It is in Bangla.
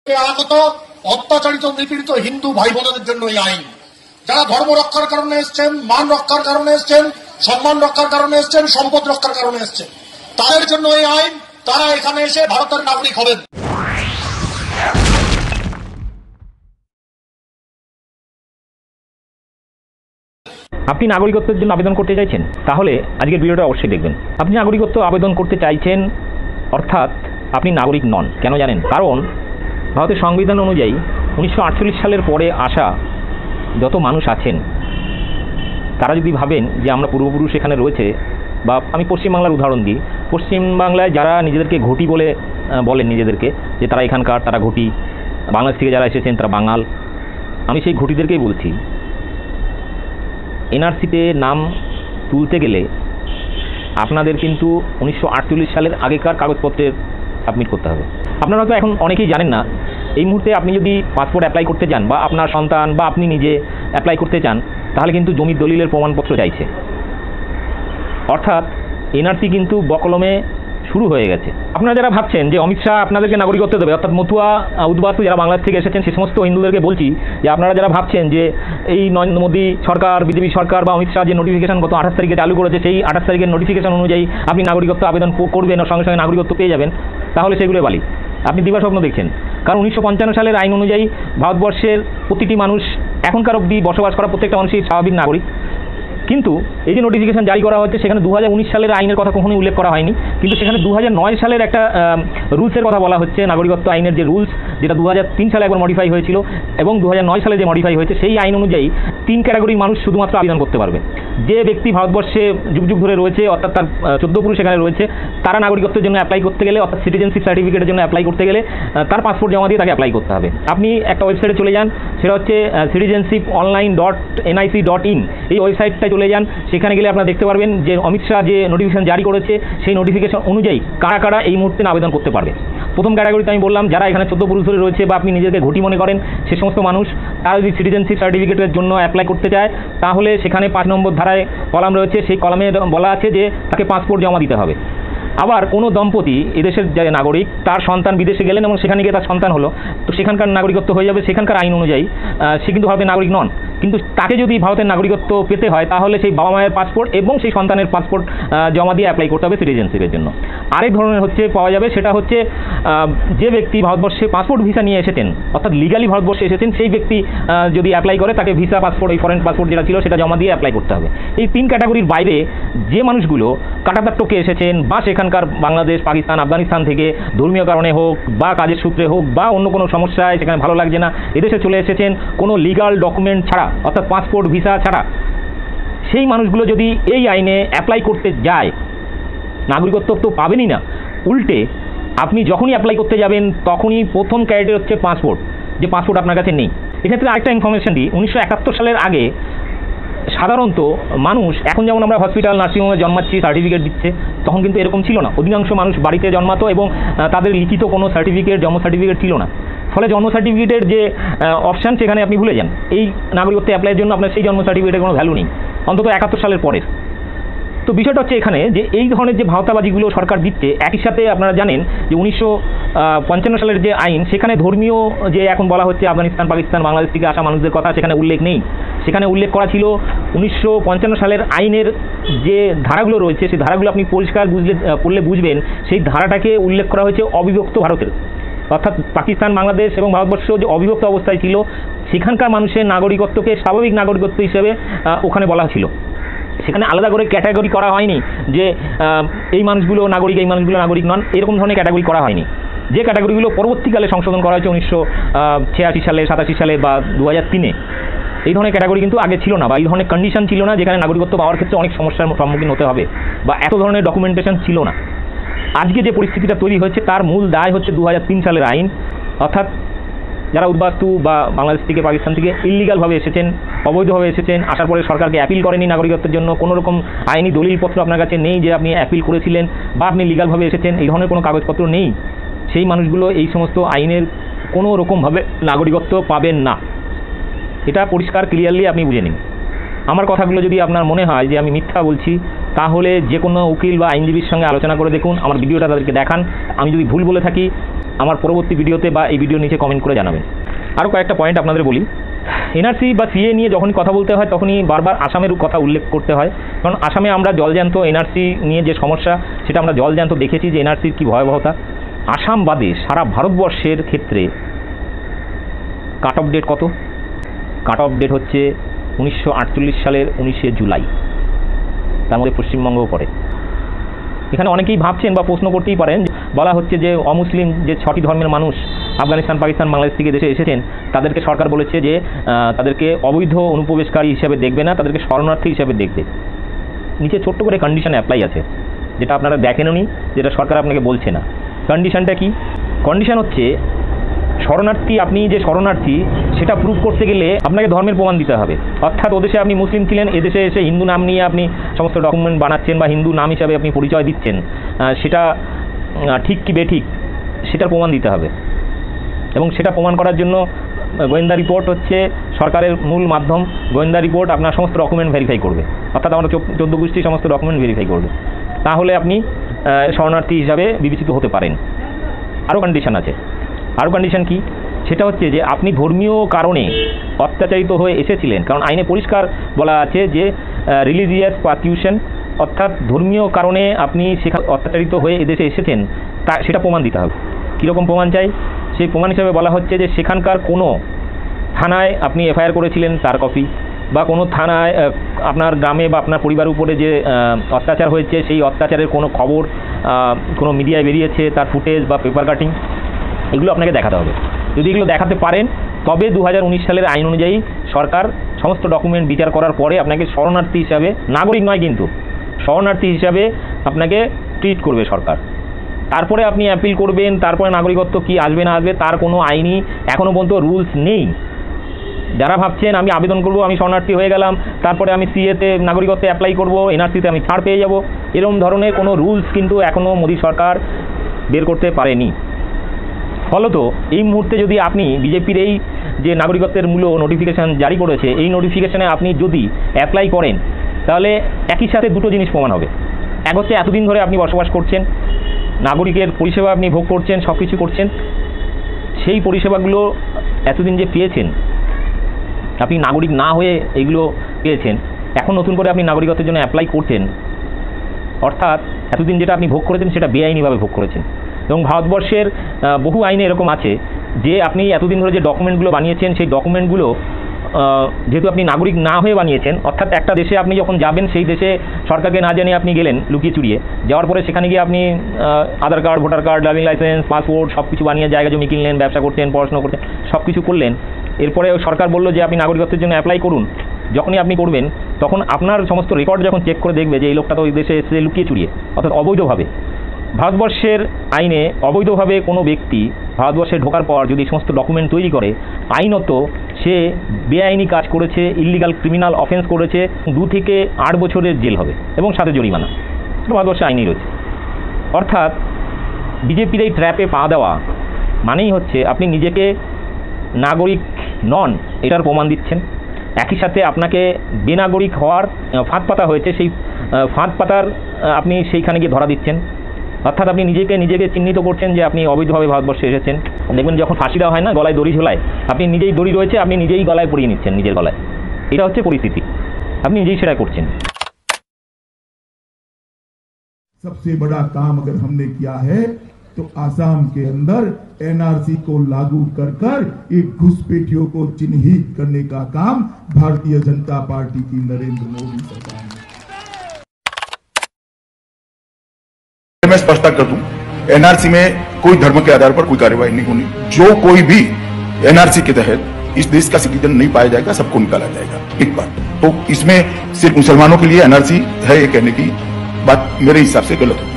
আগত অত্যাচারিত নিপীড়িত হিন্দু ভাই বোনদের জন্য এই আইন। যারা ধর্ম রক্ষার কারণে এসছেন, মান রক্ষার কারণে এসছেন, সম্মান রক্ষার কারণে এসছেন, সম্পদ রক্ষার কারণে এসছেন, তাদের জন্য এই আইন। তারা এখানে এসে ভারতের নাগরিক হবেন। আপনি নাগরিকত্বের জন্য আবেদন করতে চাইছেন, তাহলে আজকের ভিডিওটা অবশ্যই দেখবেন। আপনি নাগরিকত্ব আবেদন করতে চাইছেন, অর্থাৎ আপনি নাগরিক নন। কেন জানেন? কারণ ভারতের সংবিধান অনুযায়ী 1948 সালের পরে আসা যত মানুষ আছেন, তারা যদি ভাবেন যে আমরা পূর্বপুরুষ এখানে রয়েছে, বা আমি পশ্চিমবাংলার উদাহরণ দিই, পশ্চিমবাংলায় যারা নিজেদেরকে ঘটি বলে বলেন নিজেদেরকে, যে তারা এখানকার, তারা ঘটি, বাংলাদেশ থেকে যারা এসেছেন তারা বাঙাল, আমি সেই ঘটিদেরকেই বলছি, এনআরসিতে নাম তুলতে গেলে আপনাদের কিন্তু 1948 সালের আগেকার কাগজপত্রের সাবমিট করতে হবে। আপনারা তো এখন অনেকেই জানেন না, এই মুহূর্তে আপনি যদি পাসপোর্ট অ্যাপ্লাই করতে যান, বা আপনার সন্তান বা আপনি নিজে অ্যাপ্লাই করতে চান, তাহলে কিন্তু জমির দলিলের প্রমাণপত্র চাইছে। অর্থাৎ এনআরসি কিন্তু বকলমে শুরু হয়ে গেছে। আপনারা যারা ভাবছেন যে অমিত শাহ আপনাদেরকে নাগরিকত্ব দেবে, অর্থাৎ মতুয়া উদ্বাস্তু যারা বাংলাদেশ থেকে এসেছেন সে সমস্ত হিন্দুদেরকে বলছি যে আপনারা যারা ভাবছেন যে এই নরেন্দ্র মোদী সরকার, বিজেপি সরকার বা অমিত শাহ যে নোটিফিকেশন গত 28 তারিখে চালু করেছে, সেই 28 তারিখের নোটিফিকেশন অনুযায়ী আপনি নাগরিকত্ব আবেদন করবেন আর সঙ্গে সঙ্গে নাগরিকত্ব পেয়ে যাবেন, তাহলে সেগুলো বালি। আপনি দিবাস্বপ্ন দেখছেন। কারণ 1955 সালের আইন অনুযায়ী ভারতবর্ষের প্রতিটি মানুষ, এখনকার অবধি বসবাস করা প্রত্যেকটা মানুষই স্বাভাবিক নাগরিক। কিন্তু এই যে নোটিফিকেশন জারি করা হচ্ছে, সেখানে 2019 সালের আইনের কথা কখনোই উল্লেখ করা হয়নি, কিন্তু সেখানে 2009 সালের একটা রুলসের কথা বলা হচ্ছে। নাগরিকত্ব আইনের যে রুলস, যেটা 2003 সালে একবার মডিফাই হয়েছিল, এবং 2009 সালে যে মডিফাই হয়েছে, সেই আইন অনুযায়ী 3 ক্যাটাগরির মানুষ শুধুমাত্র আবেদন করতে পারবে। যে ব্যক্তি ভারতবর্ষে যুগ যুগ ধরে রয়েছে, অর্থাৎ তার 14 পুরুষ এখানে রয়েছে, তারা নাগরিকত্বের জন্য অ্যাপ্লাই করতে গেলে, অর্থাৎ সিটিজেনশিপ সার্টিফিকেটের জন্য অ্যাপ্লাই করতে গেলে তার পাসপোর্ট জমা দিয়ে তাকে অ্যাপ্লাই করতে হবে। আপনি একটা ওয়েবসাইটে চলে যান, সেটা হচ্ছে citizenship.online.nic.in। এই ওয়েবসাইটটায় চলে যান, সেখানে গেলে আপনারা দেখতে পারবেন যে অমিত শাহ যে নোটিফিকেশন জারি করেছে, সেই নোটিফিকেশন অনুযায়ী কারা কারা এই মুহূর্তে আবেদন করতে পারবে। প্রথম ক্যাটাগরিতে আমি বললাম, যারা এখানে 14 পুরুষ ধরে রয়েছে বা আপনি নিজেকে ঘটি মনে করেন, সে সমস্ত মানুষ, তারা যদি সিটিজেনশিপ সার্টিফিকেটের জন্য অ্যাপ্লাই করতে চায়, তাহলে সেখানে 5 নম্বর ধারায় কলাম রয়েছে, সেই কলামে বলা আছে যে তাকে পাসপোর্ট জমা দিতে হবে। আবার কোনো দম্পতি, এদেশের যে নাগরিক, তার সন্তান বিদেশে গেলেন এবং সেখানে গিয়ে তার সন্তান হলো, তো সেখানকার নাগরিকত্ব হয়ে যাবে সেখানকার আইন অনুযায়ী। সে কিন্তু ভারতের নাগরিক নন, কিন্তু তাকে যদি ভারতের নাগরিকত্ব পেতে হয়, তাহলে সেই বাবা মায়ের পাসপোর্ট এবং সেই সন্তানের পাসপোর্ট জমা দিয়ে অ্যাপ্লাই করতে হবে সিটিজেনশিপের জন্য। আরেক ধরনের হচ্ছে পাওয়া যাবে, সেটা হচ্ছে যে ব্যক্তি ভারতবর্ষে পাসপোর্ট ভিসা নিয়ে এসেছেন, অর্থাৎ লিগালি ভারতবর্ষে এসেছেন, সেই ব্যক্তি যদি অ্যাপ্লাই করে, তাকে ভিসা পাসপোর্ট, ওই ফরেন পাসপোর্ট যেটা ছিল সেটা জমা দিয়ে অ্যাপ্লাই করতে হবে। এই 3 ক্যাটাগরির বাইরে যে মানুষগুলো কাটাতার টোকে এসেছেন, বা সেখানকার বাংলাদেশ, পাকিস্তান, আফগানিস্তান থেকে ধর্মীয় কারণে হোক বা কাজের সূত্রে হোক বা অন্য কোনো সমস্যায় সেখানে ভালো লাগছে না, এদেশে চলে এসেছেন কোনো লিগাল ডকুমেন্ট ছাড়া, অর্থাৎ পাসপোর্ট ভিসা ছাড়া, সেই মানুষগুলো যদি এই আইনে অ্যাপ্লাই করতে যায়, নাগরিকত্ব তো পাবেনই না, উল্টে আপনি যখনই অ্যাপ্লাই করতে যাবেন তখনই প্রথম ক্রাইটেরিয়া হচ্ছে পাসপোর্ট, যে পাসপোর্ট আপনার কাছে নেই। এক্ষেত্রে আরেকটা ইনফরমেশন দিই, 1971 সালের আগে সাধারণত মানুষ, এখন যেমন আমরা হসপিটাল, নার্সিংহোমে জন্মাচ্ছি, সার্টিফিকেট দিচ্ছে, তখন কিন্তু এরকম ছিল না। অধিকাংশ মানুষ বাড়িতে জন্মাতো এবং তাদের লিখিত কোনো সার্টিফিকেট, জন্ম সার্টিফিকেট ছিল না। ফলে জন্ম সার্টিফিকেটের যে অপশান, সেখানে আপনি ভুলে যান। এই নাগরিকত্ব অ্যাপ্লাইয়ের জন্য আপনার সেই জন্ম সার্টিফিকেটের কোনো ভ্যালু নেই, অন্তত 71 সালের পরের। তো বিষয়টা হচ্ছে এখানে যে এই ধরনের যে ভাওতাবাজিগুলো সরকার দিচ্ছে, একই সাথে আপনারা জানেন যে 1955 সালের যে আইন, সেখানে ধর্মীয় যে এখন বলা হচ্ছে আফগানিস্তান, পাকিস্তান, বাংলাদেশ থেকে আসা মানুষদের কথা সেখানে উল্লেখ নেই। সেখানে উল্লেখ করা ছিল 1955 সালের আইনের যে ধারাগুলো রয়েছে, সেই ধারাগুলো আপনি পরিষ্কার পড়লে বুঝবেন, সেই ধারাটাকে উল্লেখ করা হয়েছে অবিভক্ত ভারতের, অর্থাৎ পাকিস্তান, বাংলাদেশ এবং ভারতবর্ষ যে অবিভক্ত অবস্থায় ছিল, সেখানকার মানুষের নাগরিকত্বকে স্বাভাবিক নাগরিকত্ব হিসেবে ওখানে বলা ছিল। সেখানে আলাদা করে ক্যাটাগরি করা হয়নি যে এই মানুষগুলো নাগরিক, এই মানুষগুলো নাগরিক নন, এরকম ধরনের ক্যাটাগরি করা হয়নি। যে ক্যাটাগরিগুলো পরবর্তীকালে সংশোধন করা হয়েছে 1986 সালে, 87 সালে বা 2003-এ, এই ধরনের ক্যাটাগরি কিন্তু আগে ছিল না, বা এই ধরনের কন্ডিশন ছিল না, যেখানে নাগরিকত্ব পাওয়ার ক্ষেত্রে অনেক সমস্যার সম্মুখীন হতে হবে, বা এত ধরনের ডকুমেন্টেশন ছিল না। আজকে যে পরিস্থিতিটা তৈরি হয়েছে, তার মূল দায় হচ্ছে 2003 সালের আইন। অর্থাৎ যারা উদ্বাস্তু বা বাংলাদেশ থেকে, পাকিস্তান থেকে ইল্লিগালভাবে এসেছেন, অবৈধভাবে এসেছেন, আসার পরে সরকারকে অ্যাপিল করেনি নাগরিকত্বের জন্য, কোনো রকম আইনি দলিলপত্র আপনার কাছে নেই যে আপনি অ্যাপিল করেছিলেন বা আপনি লিগালভাবে এসেছেন, এই ধরনের কোনো কাগজপত্র নেই, সেই মানুষগুলো এই সমস্ত আইনের কোনো রকমভাবে নাগরিকত্ব পাবেন না। এটা পরিষ্কার ক্লিয়ারলি আপনি বুঝে নিন। আমার কথাগুলো যদি আপনার মনে হয় যে আমি মিথ্যা বলছি, তাহলে যে কোনো উকিল বা আইনজীবীর সঙ্গে আলোচনা করে দেখুন, আমার ভিডিওটা তাদেরকে দেখান। আমি যদি ভুল বলে থাকি আমার পরবর্তী ভিডিওতে বা এই ভিডিওর নিচে কমেন্ট করে জানাবেন। আরও কয়েকটা পয়েন্ট আপনাদের বলি। এনআরসি বা সিএ নিয়ে যখনই কথা বলতে হয় তখনই বারবার আসামের কথা উল্লেখ করতে হয়, কারণ আসামে আমরা জলজ্যান্ত এনআরসি নিয়ে যে সমস্যা সেটা আমরা জলজ্যান্ত দেখেছি যে এনআরসির কী ভয়াবহতা। আসাম বাদে সারা ভারতবর্ষের ক্ষেত্রে কাট অফ ডেট কত? কাট অফ ডেট হচ্ছে 1948 সালের 19শে জুলাই, তার মধ্যে পশ্চিমবঙ্গও পড়ে। এখানে অনেকেই ভাবছেন বা প্রশ্ন করতেই পারেন, বলা হচ্ছে যে অমুসলিম যে 6টি ধর্মের মানুষ আফগানিস্তান, পাকিস্তান, বাংলাদেশ থেকে দেশে এসেছেন তাদেরকে সরকার বলেছে যে তাদেরকে অবৈধ অনুপ্রবেশকারী হিসেবে দেখবে না, তাদেরকে শরণার্থী হিসেবে দেখবে। নিচে ছোট্ট করে কন্ডিশন অ্যাপ্লাই আছে, যেটা আপনারা দেখেননি, যেটা সরকার আপনাকে বলছে না। কন্ডিশনটা কি? কন্ডিশন হচ্ছে শরণার্থী, আপনি যে শরণার্থী সেটা প্রুভ করতে গেলে আপনাকে ধর্মের প্রমাণ দিতে হবে। অর্থাৎ ওদেশে আপনি মুসলিম ছিলেন, এদেশে এসে হিন্দু নাম নিয়ে আপনি সমস্ত ডকুমেন্ট বানাচ্ছেন বা হিন্দু নাম হিসাবে আপনি পরিচয় দিচ্ছেন, সেটা ঠিক কি বেঠিক সেটার প্রমাণ দিতে হবে। এবং সেটা প্রমাণ করার জন্য গোয়েন্দা রিপোর্ট হচ্ছে সরকারের মূল মাধ্যম। গোয়েন্দা রিপোর্ট আপনার সমস্ত ডকুমেন্ট ভেরিফাই করবে, অর্থাৎ আমরা 14 গোষ্ঠী সমস্ত ডকুমেন্ট ভেরিফাই করবে, তাহলে আপনি শরণার্থী হিসাবে বিবেচিত হতে পারেন। আরও কন্ডিশন আছে। আরও কন্ডিশন কি? সেটা হচ্ছে যে আপনি ধর্মীয় কারণে অত্যাচারিত হয়ে এসেছিলেন, কারণ আইনে পরিষ্কার বলা আছে যে রিলিজিয়াস পারসিকিউশন, অর্থাৎ ধর্মীয় কারণে আপনি সেখানে অত্যাচারিত হয়ে এদেশে এসেছেন, তা সেটা প্রমাণ দিতে হবে। কীরকম প্রমাণ চাই? সেই প্রমাণ হিসাবে বলা হচ্ছে যে সেখানকার কোনো থানায় আপনি এফআইআর করেছিলেন তার কপি, বা কোনো থানায় আপনার গ্রামে বা আপনার পরিবারের উপরে যে অত্যাচার হয়েছে সেই অত্যাচারের কোনো খবর কোনো মিডিয়ায় বেরিয়েছে, তার ফুটেজ বা পেপার কাটিং, এগুলো আপনাকে দেখাতে হবে। যদি এগুলো দেখাতে পারেন তবে 2019 সালের আইন অনুযায়ী সরকার সমস্ত ডকুমেন্ট বিচার করার পরে আপনাকে শরণার্থী হিসাবে, নাগরিক নয় কিন্তু শরণার্থী হিসাবে আপনাকে ট্রিট করবে সরকার। তারপরে আপনি অ্যাপিল করবেন, তারপরে নাগরিকত্ব কি আসবে না আসবে তার কোনো আইনি এখনও পর্যন্ত রুলস নেই। যারা ভাবছেন আমি আবেদন করব, আমি শরণার্থী হয়ে গেলাম, তারপরে আমি সিএতে নাগরিকত্বে অ্যাপ্লাই করব, এনআরসিতে আমি ছাড় পেয়ে যাব, এরকম ধরনের কোনো রুলস কিন্তু এখনও মোদী সরকার বের করতে পারেনি। ফলত এই মুহূর্তে যদি আপনি বিজেপির এই যে নাগরিকত্বের মূল্য নোটিফিকেশান জারি করেছে, এই নোটিফিকেশানে আপনি যদি অ্যাপ্লাই করেন তাহলে একই সাথে দুটো জিনিস প্রমাণ হবে। এক হচ্ছে এতদিন ধরে আপনি বসবাস করছেন, নাগরিকের পরিষেবা আপনি ভোগ করছেন, সব কিছু করছেন, সেই পরিষেবাগুলো এতদিন যে পেয়েছেন, আপনি নাগরিক না হয়ে এইগুলো পেয়েছেন, এখন নতুন করে আপনি নাগরিকত্বের জন্য অ্যাপ্লাই করছেন, অর্থাৎ এতদিন যেটা আপনি ভোগ করেছেন সেটা বেআইনিভাবে ভোগ করেছেন। এবং ভারতবর্ষের বহু আইনে এরকম আছে যে আপনি এতদিন ধরে যে ডকুমেন্টগুলো বানিয়েছেন সেই ডকুমেন্টগুলো যেহেতু আপনি নাগরিক না হয়ে বানিয়েছেন, অর্থাৎ একটা দেশে আপনি যখন যাবেন সেই দেশে সরকারকে না জানিয়ে আপনি গেলেন লুকিয়ে চুরিয়ে, যাওয়ার পরে সেখানে গিয়ে আপনি Aadhaar card, voter card, driving licence, passport সব কিছু বানিয়ে জায়গা জমি কিনলেন, ব্যবসা করতেন, পড়াশোনা করতেন, সব কিছু করলেন। এরপরে সরকার বলল যে আপনি নাগরিকত্বের জন্য অ্যাপ্লাই করুন। যখনই আপনি করবেন তখন আপনার সমস্ত রেকর্ড যখন চেক করে দেখবে যে এই লোকটা তো ওই দেশে এসে লুকিয়ে চুরিয়ে, অর্থাৎ অবৈধভাবে। ভারতবর্ষের আইনে অবৈধভাবে কোনো ব্যক্তি ভারতবর্ষে ঢোকার পর যদি সমস্ত ডকুমেন্ট তৈরি করে, আইনত সে বেআইনি কাজ করেছে, ইল্লিগাল ক্রিমিনাল অফেন্স করেছে, 2 থেকে 8 বছরের জেল হবে এবং সাথে জরিমানা। ভারতবর্ষে আইনই রয়েছে। অর্থাৎ বিজেপির এই ট্র্যাপে পা দেওয়া মানেই হচ্ছে আপনি নিজেকে নাগরিক নন এটার প্রমাণ দিচ্ছেন, একই সাথে আপনাকে বেনাগরিক হওয়ার ফাঁদ পাতা হয়েছে, সেই ফাঁদ পাতার আপনি সেইখানে গিয়ে ধরা দিচ্ছেন। অর্থাৎ আপনি নিজেকে চিহ্নিত করছেন যে আপনি অবৈধভাবে ভারতবর্ষে এসেছেন। দেখবেন যখন ফাঁসি দেওয়া হয় না, গলায় দড়ি ঝোলায়, আপনি নিজেই দড়ি রয়েছে, আপনি নিজেই গলায় পরিয়ে নিচ্ছেন নিজের গলায়। এটা হচ্ছে পরিস্থিতি, আপনি নিজেই সেটা করছেন। सबसे बड़ा काम अगर हमने किया है तो आसाम के अंदर एनआरसी को लागू कर कर एक घुसपैठियों को चिन्हित करने का काम भारतीय जनता पार्टी की नरेंद्र मोदी सरकार ने। मैं स्पष्टता कर दूं, एनआरसी में कोई धर्म के आधार पर कोई कार्रवाई नहीं होनी। जो कोई भी एनआरसी के तहत इस देश का सिटीजन नहीं पाया जाएगा, सबको निकाला जाएगा। एक बात तो इसमें सिर्फ मुसलमानों के लिए एनआरसी है ये कहने की बात मेरे हिसाब से गलत होगी।